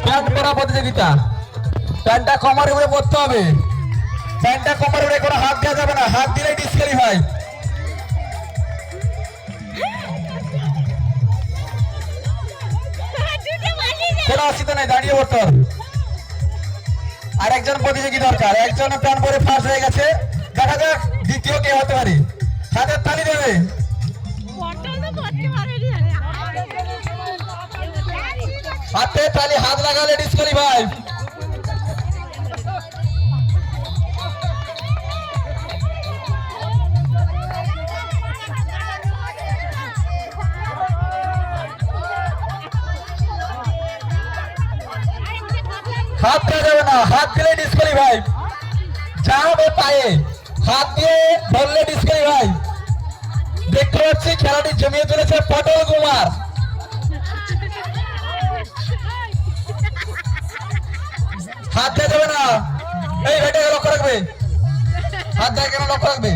Pant পরা প্রতিযোগিতা। প্যান্টটা কোমরের উপরে পড়তে হবে। প্যান্টটা কোমরের উপরে কোনো হাত দেওয়া যাবে না, হাত দিলেই ডিসকোয়ালিফাই। কোনো অসুবিধা নেই, দাঁড়িয়ে পড়তে হবে। আর একজন প্রতিযোগী দরকার, একজন প্যান্ট পরে ফার্স্ট হয়ে গেছে, দেখা যাক দ্বিতীয় কে হতে পারে। হাতের তালি দেবে। হাতে তালি, হাত লাগালে ডিসকোয়ালিফাই। হাত দেওয়া যাবে না, হাত দিলে ডিসকোয়ালিফাই। যা হবে পায়ে, হাত দিয়ে ধরলে ডিসকোয়ালিফাই। দেখতে পাচ্ছি খেলাটি জমিয়ে তুলেছে পটল কুমার। হাত দেওয়া যাবে না, এই ভাইটাকে লক্ষ্য রাখবে, হাত দেওয়া কেন লক্ষ্য রাখবে।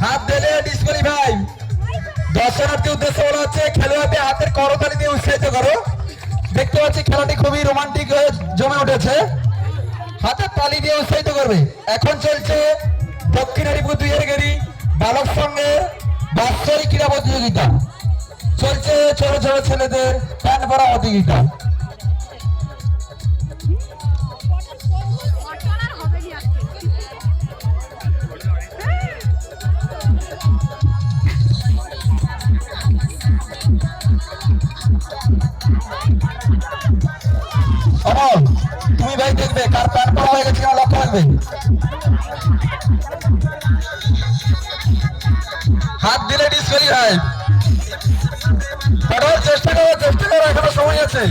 হাত দিলে ডিসকোয়ালিফাই। দর্শনার্থী উদ্দেশ্য বলা হচ্ছে খেলোয়াড়দের হাতের করতালি দিয়ে উৎসাহিত করো। দেখতে পাচ্ছি খেলাটি খুবই রোমান্টিক হয়ে জমে উঠেছে, হাতের তালি দিয়ে উৎসাহিত করবে। এখন চলছে দক্ষিণ হরিপুর 2 এর গেরি বালক সংঘের বাৎসরিক ক্রীড়া প্রতিযোগিতা। চলছে ছোট ছোট ছেলেদের প্যান্ট পরা প্রতিযোগিতা। তুমি ভাই দেখবে কার প্যান্ট পরা হয়ে গেছে কিনা লক্ষ্য রাখবে। হাত দিলে ডিসকোয়ালিফাই। চেষ্টা করো, এখনো সময় আছে।